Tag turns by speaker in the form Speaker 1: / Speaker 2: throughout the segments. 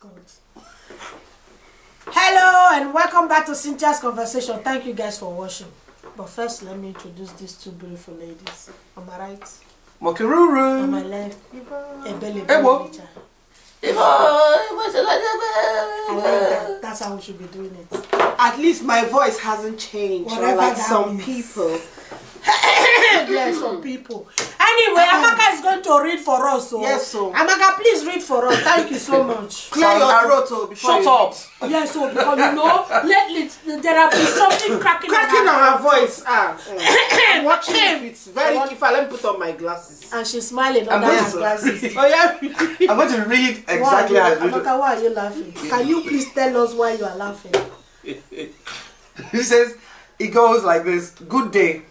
Speaker 1: God. Hello and welcome back to Cynthia's Conversation. Thank you guys for watching. But first, let me introduce these two beautiful ladies. On my right,
Speaker 2: Mokiruru.
Speaker 1: on my left, Ebele. I like that. That's how we should be doing it.
Speaker 3: At least my voice hasn't changed.
Speaker 1: Whatever
Speaker 3: like
Speaker 1: that
Speaker 3: some
Speaker 1: means.
Speaker 3: people.
Speaker 1: Yes, some people. Anyway, Amaka is going to read for us. So
Speaker 3: yes, so
Speaker 1: Amaka, please read for us. Thank you so much.
Speaker 3: Clear your throat before
Speaker 2: Shut up.
Speaker 1: Yes, so because you know, there have been something cracking
Speaker 3: on her voice. I'm watching
Speaker 1: Him.
Speaker 3: it's very if I let me put on my glasses.
Speaker 1: And she's smiling under her glasses.
Speaker 3: Oh yeah.
Speaker 2: I'm going to read exactly how I read it.
Speaker 1: Amaka, why are you laughing? Can you please tell us why you are laughing?
Speaker 2: He says, it goes like this. Good day.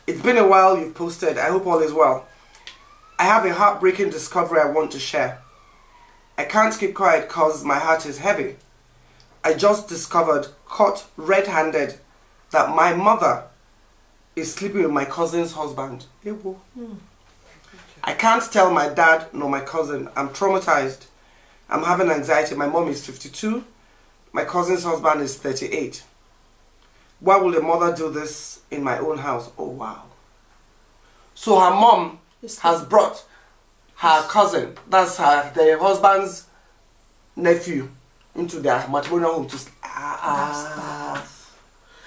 Speaker 2: It's been a while you've posted. I hope all is well. I have a heartbreaking discovery I want to share. I can't keep quiet because my heart is heavy. I just discovered, caught red-handed, that my mother is sleeping with my cousin's husband. I can't tell my dad nor my cousin. I'm traumatized. I'm having anxiety. My mom is 52. My cousin's husband is 38. Why will the mother do this in my own house? Oh, wow. So her mom has brought her cousin, that's the husband's nephew, into their matrimonial home to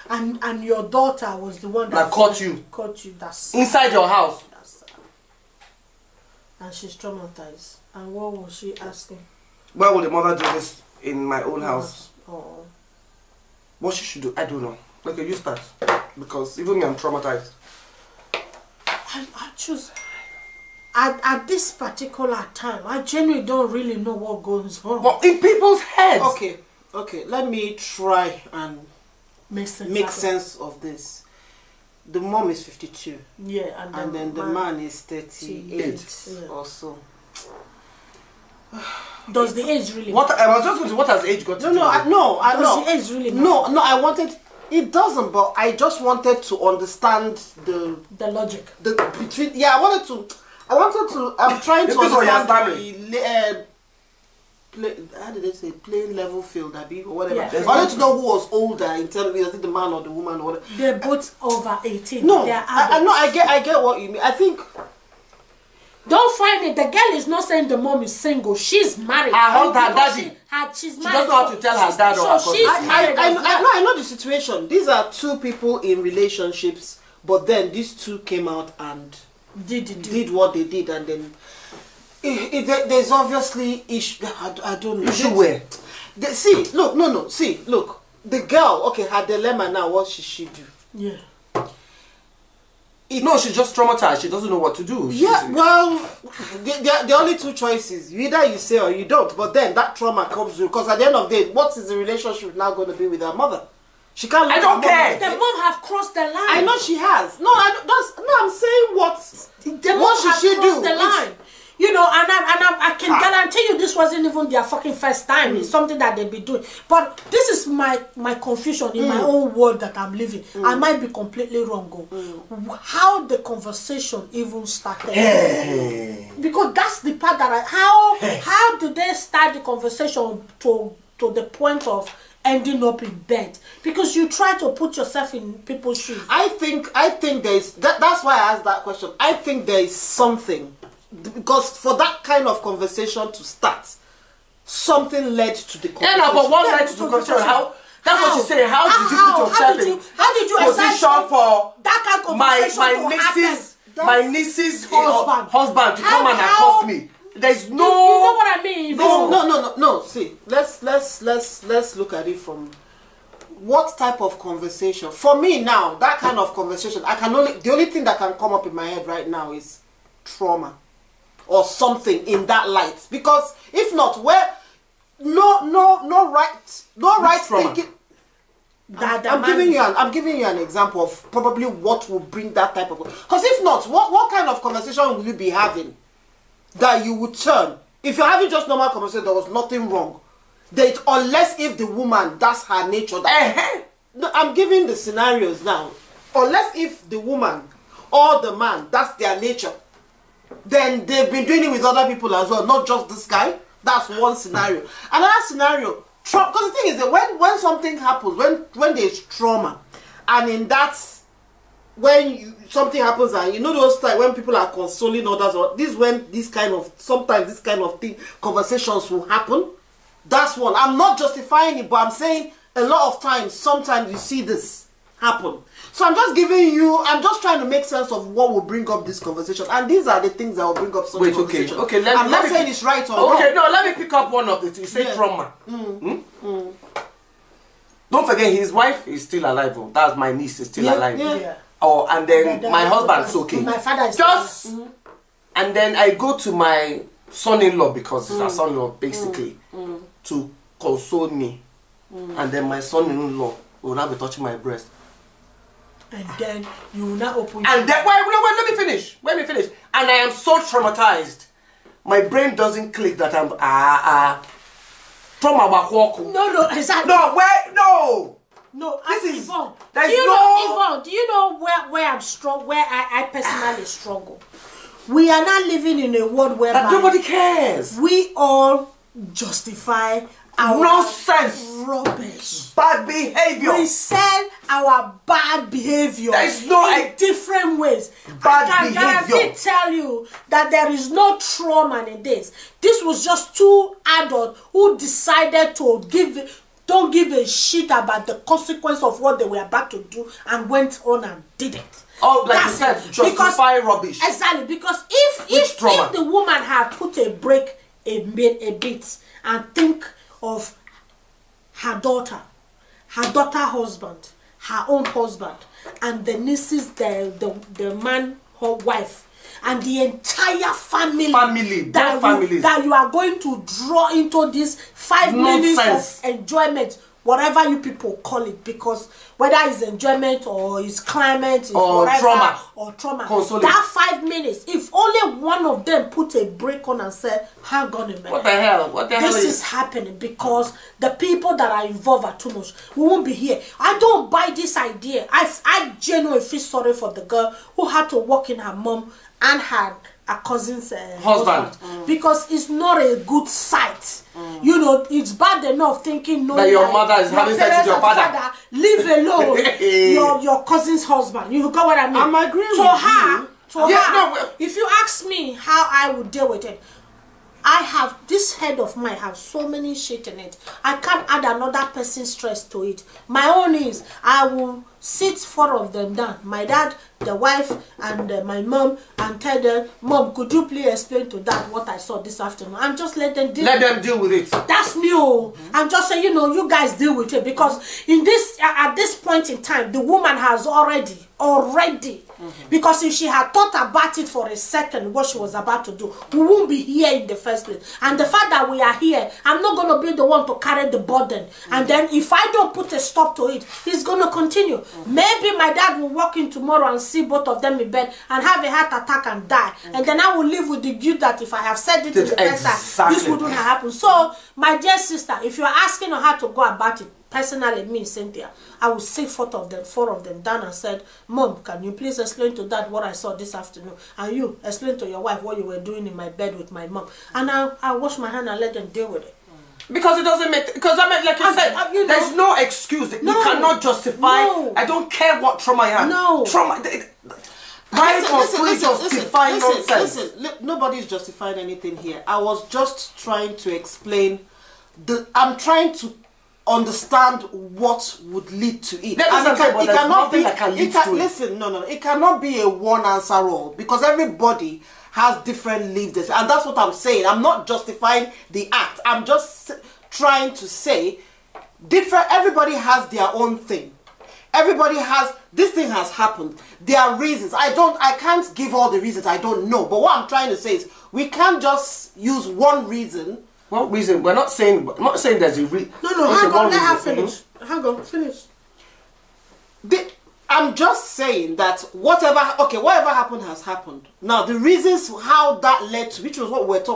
Speaker 1: And your daughter was the one
Speaker 2: that caught you.
Speaker 1: Caught you. That's
Speaker 2: inside your house.
Speaker 1: That's and she's traumatized. And what was she asking?
Speaker 2: Why will the mother do this in my own house?
Speaker 1: Oh.
Speaker 2: What she should do, I don't know. Okay, you start. Because even me, I'm traumatized.
Speaker 1: I choose at this particular time. I genuinely don't really know what goes on.
Speaker 2: But in people's heads.
Speaker 3: Okay. Let me try and
Speaker 1: make sense
Speaker 3: of this. The mom is 52.
Speaker 1: Yeah,
Speaker 3: and then the man is 38 or so.
Speaker 1: Does the age really?
Speaker 2: What I was just going to. What has age got to do?
Speaker 1: Does the age really matter?
Speaker 3: No. I wanted. It doesn't, but I just wanted to understand the
Speaker 1: logic.
Speaker 3: Between. Yeah, I wanted to. I'm trying to understand how did they say playing level field, or whatever.
Speaker 1: Yeah.
Speaker 3: I wanted to know who was older in terms of either the man or the woman or whatever.
Speaker 1: They're both over 18.
Speaker 3: No,
Speaker 1: they're
Speaker 3: I get what you mean. I think.
Speaker 1: Don't find it. The girl is not saying the mom is single. She's married.
Speaker 2: Her husband, daddy.
Speaker 1: She's
Speaker 2: she
Speaker 1: married.
Speaker 2: doesn't know how to tell her dad or her cousin.
Speaker 1: She's married.
Speaker 3: I know the situation. These are two people in relationships, but then these two came out and did what they did, and then there's obviously issue. I don't know.
Speaker 2: Issue where?
Speaker 3: See, look. The girl, her dilemma now. What should she do?
Speaker 1: Yeah.
Speaker 2: No, she's just traumatized. She doesn't know what to do.
Speaker 3: Well, the only two choices. Either you say or you don't. But then that trauma comes through. Because at the end of the day, what is the relationship now going to be with her mother? She can't.
Speaker 2: I don't care.
Speaker 1: The mom have crossed the line.
Speaker 3: I know she has. No, I'm saying what should she do?
Speaker 1: The line. You know, and I can guarantee you this wasn't even their fucking first time. It's something that they've been doing. But this is my confusion in my own world that I'm living. I might be completely wrong. How the conversation even started. Because that's the part that how did they start the conversation to the point of ending up in bed? Because you try to put yourself in people's shoes. I think there's that's why I asked that question. I think there is something. Because for that kind of conversation to start, something led to the conversation.
Speaker 2: Yeah, but what led to the conversation? That's what she's saying. How did you put yourself in position for
Speaker 1: that kind of conversation
Speaker 2: my niece's husband to come and accost me? There's no.
Speaker 1: You know what I mean?
Speaker 3: No. See, let's look at it from what type of conversation. For me now, that kind of conversation, the only thing that can come up in my head right now is trauma. Or something in that light, because if not, no right thinking. I'm giving you an example of probably what will bring that type of. Because if not, what kind of conversation will you be having that you would turn? If you're having just normal conversation, there was nothing wrong. Unless if the woman, that's her nature. No, I'm giving the scenarios now. Unless if the woman or the man, that's their nature. Then they've been doing it with other people as well, not just this guy. That's one scenario. Another scenario, because the thing is that when something happens, when there's trauma, and in that, something happens, and you know those times when people are consoling others, or sometimes this kind of thing, conversations will happen. That's one. I'm not justifying it, but I'm saying a lot of times, sometimes you see this happen. So I'm just trying to make sense of what will bring up this conversation, and these are the things that will bring up some conversation.
Speaker 2: Okay.
Speaker 3: I'm not saying it's right or wrong.
Speaker 2: Okay, no, let me pick up one of the two. You say trauma. Don't forget, his wife is still alive. Oh. That's my niece is still alive.
Speaker 1: Yeah.
Speaker 2: Oh, and then my husband's okay.
Speaker 1: My father is
Speaker 2: just, and then I go to my son-in-law, because he's a son-in-law basically, to console me, and then my son-in-law will now be touching my breast.
Speaker 1: And then you will not open.
Speaker 2: And then wait, let me finish. Let me finish. And I am so traumatized. My brain doesn't click that I'm trauma.
Speaker 1: No, exactly. No,
Speaker 2: this is
Speaker 1: Yvonne.
Speaker 2: Yvonne,
Speaker 1: do you know where I'm strong? Where I personally struggle. We are not living in a world where
Speaker 2: nobody cares.
Speaker 1: We all justify our
Speaker 2: nonsense,
Speaker 1: rubbish,
Speaker 2: bad behavior.
Speaker 1: We sell our bad behavior in different ways. I can guarantee tell you that there is no trauma in this. This was just two adults who decided to don't give a shit about the consequence of what they were about to do, and went on and did it.
Speaker 2: Oh, like you said, justify rubbish.
Speaker 1: Exactly, because if the woman had put a break a bit and think of her daughter husband, her own husband, and the nieces, the man, her wife, and the entire family that you are going to draw into this 5 minutes of enjoyment, whatever you people call it, because whether it's enjoyment or it's climate, it's
Speaker 2: or
Speaker 1: whatever,
Speaker 2: trauma,
Speaker 1: that 5 minutes, if only one of them put a break on and said, hang on a minute,
Speaker 2: what the hell
Speaker 1: this is happening, because the people that are involved are too much, we won't be here. I don't buy this idea. I genuinely feel sorry for the girl who had to walk in her mom and her cousin's husband, because it's not a good sight. You know, it's bad enough thinking
Speaker 2: that your mother is having sex with your father.
Speaker 1: Leave alone your cousin's husband. You got what I mean?
Speaker 3: I'm agreeing with you.
Speaker 1: If you ask me how I would deal with it, I have this head of mine has so many shit in it. I can't add another person's stress to it. My own is I will sit 4 of them down, my dad, the wife, and my mom, and tell them, Mom, could you please explain to Dad what I saw this afternoon, and just let them deal with it. That's me. I'm just saying, you guys deal with it, because in this at this point in time, the woman has already because if she had thought about it for a second, what she was about to do, we won't be here in the first place. And the fact that we are here, I'm not going to be the one to carry the burden. And then if I don't put a stop to it, it's going to continue. Maybe my dad will walk in tomorrow and see both of them in bed and have a heart attack and die. And then I will live with the guilt that if I have said it in the first time, this wouldn't have happened. So, my dear sister, if you're asking her how to go about it, personally, me, Cynthia, I would sit 4 of them down and said, Mom, can you please explain to Dad what I saw this afternoon? And you explain to your wife what you were doing in my bed with my mom. And I'll wash my hand and let them deal with it.
Speaker 2: Because it doesn't make, because I mean, like you said, there's no excuse. You cannot justify. I don't care what trauma you have. Trauma.
Speaker 3: Listen, nobody is justifying anything here. I was just trying to explain. I'm trying to understand what would lead to it. It cannot be a one answer all, because everybody has different lives, and that's what I'm saying. I'm not justifying the act. I'm just trying to say everybody has their own thing. Everybody has, this thing has happened. There are reasons. I can't give all the reasons. I don't know. But what I'm trying to say is we can't just use one reason.
Speaker 2: What reason? We're not saying. I'm not saying there's a reason.
Speaker 1: No. Hang on. Let her finish. Hang on. Finish.
Speaker 3: I'm just saying that whatever happened has happened. Now the reasons how that led to, which was what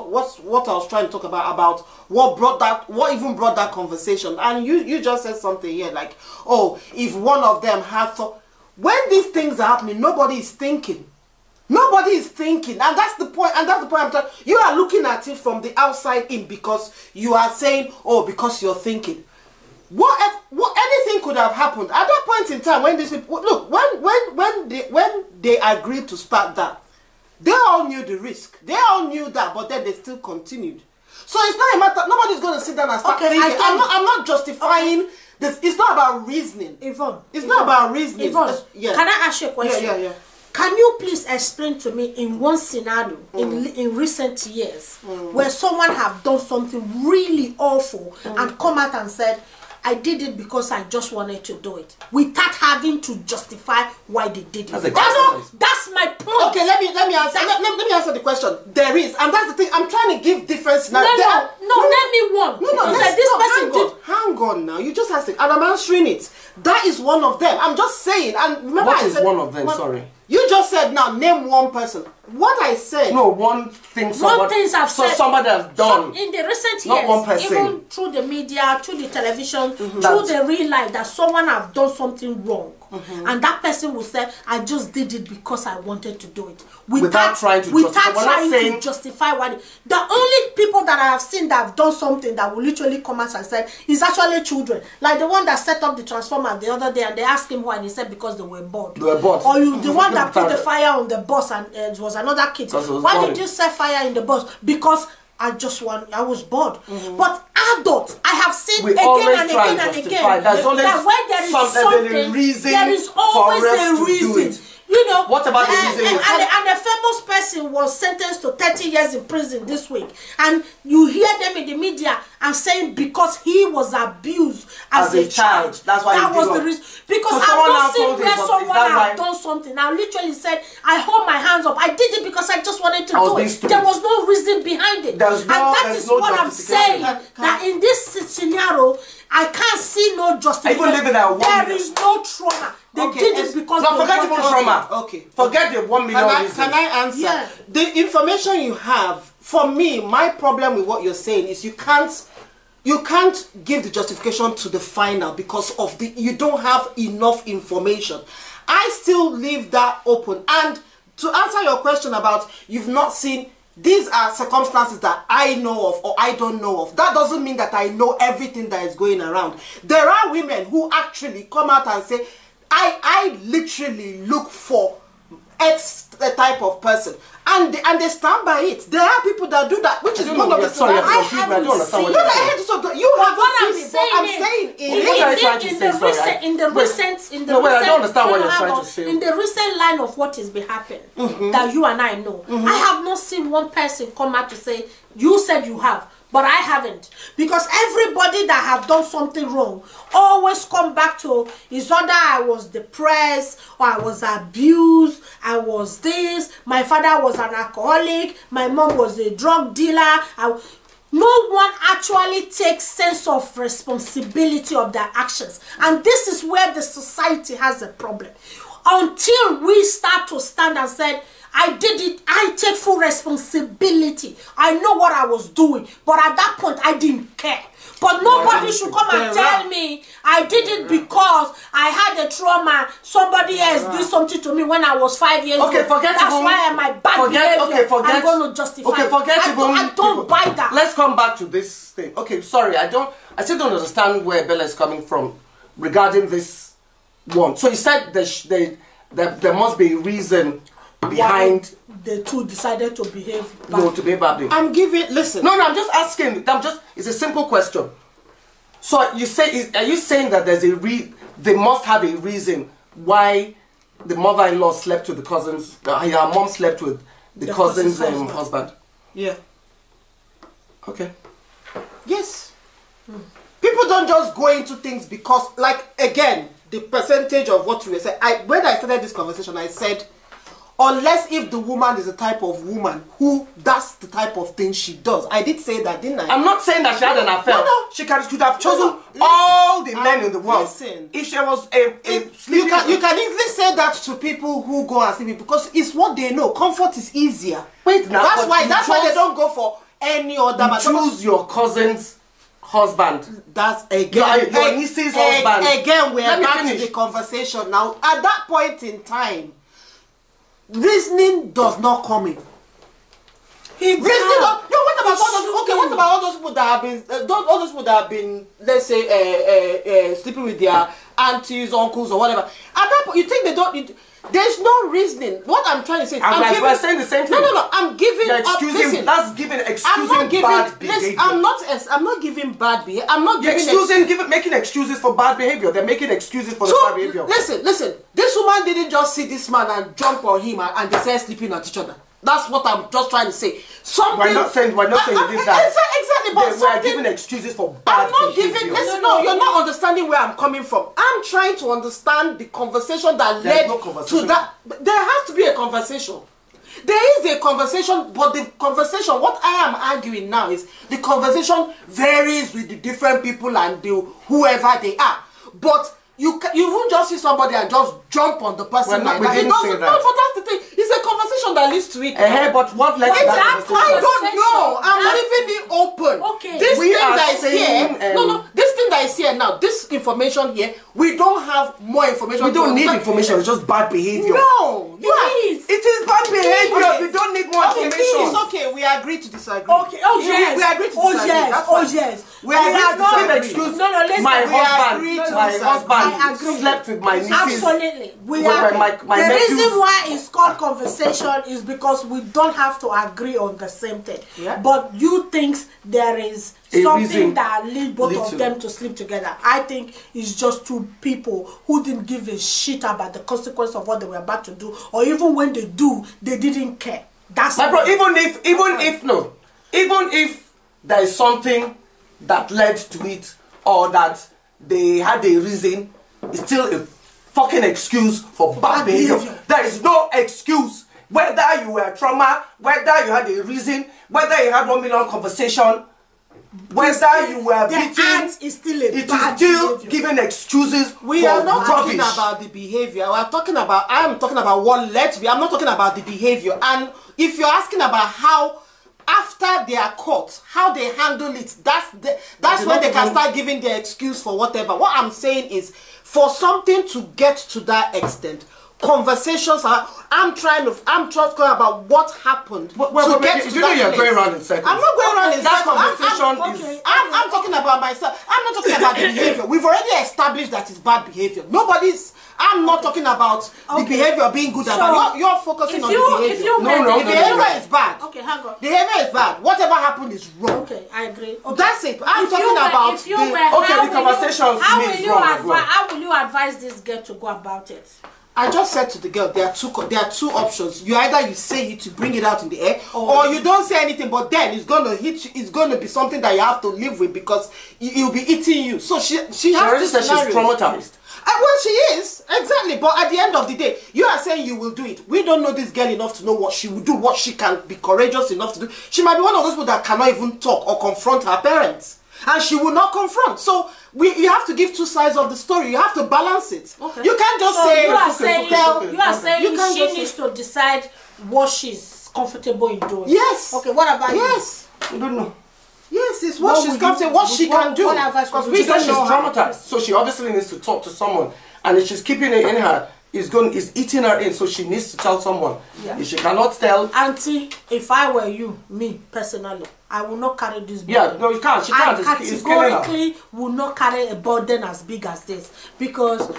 Speaker 3: what I was trying to talk about what even brought that conversation. And you just said something here like, oh, if one of them had thought, when these things are happening, nobody is thinking. Nobody is thinking, and that's the point. And that's the point I'm talking. You are looking at it from the outside in because you are saying, "Oh, because you're thinking." What anything could have happened at that point in time when these people look when they agreed to start that, they all knew the risk. They all knew that, but then they still continued. So it's not a matter. Nobody's going to sit down and start thinking. I'm not justifying this. It's not about reasoning.
Speaker 1: Yvonne,
Speaker 3: it's not about reasoning.
Speaker 1: Yvonne,
Speaker 3: yeah.
Speaker 1: Can I ask you a question?
Speaker 3: Yeah.
Speaker 1: Can you please explain to me in one scenario in recent years where someone have done something really awful and come out and said, I did it because I just wanted to do it, without having to justify why they did it? That's my point.
Speaker 3: Okay, let me answer. Let me answer the question. There is, and that's the thing. I'm trying to give different scenarios.
Speaker 1: No, let me one.
Speaker 3: No,
Speaker 1: this person did.
Speaker 3: Hang on now. You just asked it, and I'm answering it. That is one of them. I'm just saying. And remember,
Speaker 2: what is one of them? Sorry.
Speaker 3: You just said now. Name one person. What I said.
Speaker 2: No, one thing. Somebody has done.
Speaker 1: In the recent
Speaker 2: not
Speaker 1: years,
Speaker 2: one person.
Speaker 1: even through the media, through the television, through the real life, that someone have done something wrong, and that person will say, "I just did it because I wanted to do it," without trying to justify what. The only people that I have seen that have done something that will literally come out and say is actually children, like the one that set up the transformer the other day, and they asked him why, and he said because they were bored.
Speaker 2: They were bored.
Speaker 1: Or the one that put the fire on the bus, and it was another kid. Why did you set fire in the bus? Because I was bored. But adults, I have seen again and again that when there is something, there is always a reason. You know,
Speaker 2: what about the reason?
Speaker 1: And a famous person was sentenced to 30 years in prison this week, and you hear them in the media and saying because he was abused as a child.
Speaker 2: That's why
Speaker 1: that was the reason. Because I've not seen where someone has done something. I literally said, I hold my hands up. I did it because I just wanted to do it. There was no reason behind it. And that is what I'm saying. That in this scenario, I can't see no justification. There is no trauma. They did it because
Speaker 2: forget the trauma.
Speaker 3: Okay.
Speaker 2: Forget the 1 million reasons.
Speaker 3: Can I answer? Yeah. The information you have, for me, my problem with what you're saying is you can't give the justification to the final because of you don't have enough information. I still leave that open. And to answer your question about you've not seen, these are circumstances that I know of or I don't know of. That doesn't mean that I know everything that is going around. There are women who actually come out and say, I literally look for X type of person, and they stand by it. There are people that do that, which is one of the things.
Speaker 2: I don't understand what you're saying.
Speaker 3: You haven't seen it, but I'm saying
Speaker 1: in the recent line of what is been happening that you and I know, I have not seen one person come out to say, you said you have. But I haven't, because everybody that have done something wrong always come back to is either I was depressed or I was abused, I was this, my father was an alcoholic, my mom was a drug dealer. No one actually takes sense of responsibility of their actions, and this is where the society has a problem. Until we start to stand and say, I did it, I take full responsibility, I know what I was doing, but at that point I didn't care. But nobody should come and tell me I did it because I had a trauma, somebody else did something to me when I was 5 years old. That's why my bad behavior, I'm going to justify it. I don't buy that.
Speaker 2: Let's come back to this thing. Okay, sorry, I still don't understand where Bella is coming from regarding this one. So you said there must be a reason behind
Speaker 1: the two decided to behave
Speaker 2: badly.
Speaker 3: I'm giving, listen.
Speaker 2: No, I'm just asking. It's a simple question. So you say, are you saying that they must have a reason why the mother-in-law slept with the cousins, her mom slept with the cousin's husband?
Speaker 3: Yeah.
Speaker 2: Okay.
Speaker 3: Yes. People don't just go into things because, like, again, the percentage of what you were saying. When I started this conversation, I said, unless if the woman is the type of woman who that's the type of thing she does. I did say that, didn't I?
Speaker 2: I'm not saying that she had an affair. No. She could have chosen all the men in the world.
Speaker 3: Listen,
Speaker 2: if she was you
Speaker 3: can easily say that to people who go and sleep because it's what they know. Comfort is easier.
Speaker 2: Wait, now
Speaker 3: that's why they don't go for any other.
Speaker 2: You choose your cousin's husband.
Speaker 3: That's again
Speaker 2: your niece's husband.
Speaker 3: Again, we are back to the conversation now. At that point in time, reasoning does not come in. Reasoning what about all those? Okay, what about all those people that have been all those people that have been, let's say, sleeping with their aunties, uncles, or whatever? At that point, you think they don't? There's no reasoning. What I'm trying to say is,
Speaker 2: we're saying the same thing.
Speaker 3: No. I'm giving.
Speaker 2: Excusing. That's giving excusing bad behavior.
Speaker 3: I'm not giving bad behavior. I'm not giving
Speaker 2: making excuses for bad behavior. They're making excuses for the bad behavior.
Speaker 3: Listen. This woman didn't just see this man and jump on him and they started sleeping at each other. That's what I'm just trying to say.
Speaker 2: We're not saying this guy.
Speaker 3: Exactly, but
Speaker 2: we're giving excuses for bad behavior.
Speaker 3: Listen, no, you're not understanding where I'm coming from. I'm trying to understand the conversation that led to that. There has to be a conversation. There is a conversation, but the conversation, what I am arguing now is the conversation varies with the different people and whoever they are. But you won't just see somebody and just jump on the person like that. No, but that's the thing. It's a conversation that leads to it.
Speaker 2: But what led to that conversation?
Speaker 3: I don't know. I'm leaving it open.
Speaker 1: Okay.
Speaker 3: This thing that is here. This thing that is here now. This information here. We don't have more information.
Speaker 2: We don't need information. It's just bad behavior.
Speaker 3: No,
Speaker 2: it is bad behavior.
Speaker 3: Okay.
Speaker 2: We don't need more information.
Speaker 3: It's okay. We agree to disagree.
Speaker 1: Okay. Oh yes.
Speaker 3: We agree to disagree.
Speaker 1: Yes.
Speaker 3: We agree to
Speaker 2: excuse.
Speaker 1: No. Listen.
Speaker 2: My husband slept with my nieces.
Speaker 1: Absolutely. The reason why it's called conversation is because we don't have to agree on the same thing.
Speaker 3: Yeah.
Speaker 1: But you think there is something that lead both of them to sleep together. I think it's just two people who didn't give a shit about the consequence of what they were about to do, or even when they do, they didn't care. That's
Speaker 2: my bro. Even if there is something that led to it, or that they had a reason, it's still a fucking excuse for bad behavior. There is no excuse. Whether you were trauma, whether you had a reason, whether you had 1 million conversation, whether you were beaten,
Speaker 1: it is
Speaker 2: still giving excuses.
Speaker 3: We are not talking about the behavior. I am talking about what led to be. I'm not talking about the behavior. And if you're asking about how, after they are caught, how they handle it, that's when they can start giving their excuse for whatever. What I'm saying is, for something to get to that extent, conversations are. I'm talking about what happened to get to that
Speaker 2: you're
Speaker 3: place.
Speaker 2: going around in circles.
Speaker 3: I'm not going around in
Speaker 2: circles.
Speaker 3: I'm talking about myself. I'm not talking about the behavior. We've already established that it's bad behavior. I'm not talking about the behavior being good or bad. You're focusing on the behavior. The behavior is bad.
Speaker 1: Okay, hang on.
Speaker 3: The behavior is bad. Whatever happened is wrong.
Speaker 1: Okay, I agree. Okay.
Speaker 3: That's it. I'm talking about
Speaker 2: the conversation.
Speaker 1: How will you advise this girl to go about it?
Speaker 3: I just said to the girl, there are two options. Either you say it to bring it out in the air, or you don't say anything. But then it's gonna hit you. It's gonna be something that you have to live with because it'll be eating you. So she has two scenarios.
Speaker 2: She's traumatized.
Speaker 3: Well, she is exactly. But at the end of the day, you are saying you will do it. We don't know this girl enough to know what she will do, what she can be courageous enough to do. She might be one of those people that cannot even talk or confront her parents, and she will not confront. So you have to give two sides of the story. You have to balance it. Okay. You can't just say.
Speaker 1: You are saying she needs to decide what she's comfortable in doing.
Speaker 3: Yes.
Speaker 1: Okay. What about you?
Speaker 3: Yes.
Speaker 2: I don't know.
Speaker 3: Yes, it's what she's comfortable, what she can do.
Speaker 2: Because we said she's traumatized, so she obviously needs to talk to someone, and if she's keeping it in her, is eating her in, so she needs to tell someone. Yeah. If she cannot tell,
Speaker 1: Auntie, if I were you, me personally, I will not carry this burden.
Speaker 2: Yeah, no, you can't. She can't.
Speaker 1: I categorically will not carry a burden as big as this, because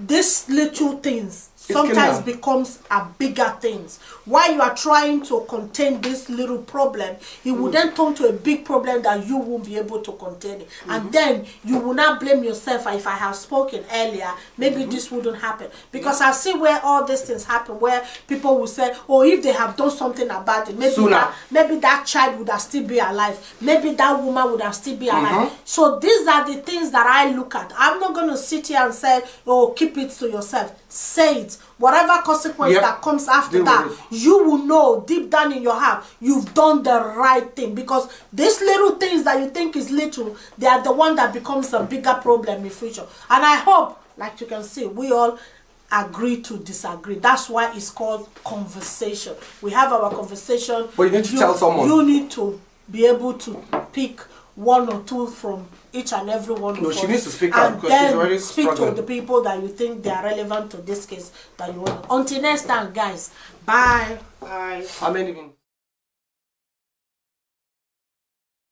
Speaker 1: these little things sometimes becomes a bigger things. While you are trying to contain this little problem, it will then turn to a big problem that you won't be able to contain it. And then you will not blame yourself. If I have spoken earlier, maybe this wouldn't happen. Because I see where all these things happen, where people will say, oh, if they have done something about it, maybe that child would have still be alive. Maybe that woman would have still be alive. So these are the things that I look at. I'm not going to sit here and say, oh, keep it to yourself. Say it. Whatever consequence that comes after that, you will know deep down in your heart you've done the right thing, because these little things that you think is little, they are the one that becomes a bigger problem in future. And I hope, like you can see, we all agree to disagree. That's why it's called conversation. We have our conversation,
Speaker 2: but you need to tell someone.
Speaker 1: You need to be able to pick one or two from each and every one
Speaker 2: No,
Speaker 1: of
Speaker 2: she
Speaker 1: us,
Speaker 2: needs to speak out
Speaker 1: and
Speaker 2: because she's
Speaker 1: then
Speaker 2: already
Speaker 1: speak
Speaker 2: struggling.
Speaker 1: to the people that you think they are relevant to this case that you want. Until next time, guys. Bye.
Speaker 3: Bye.
Speaker 2: How many?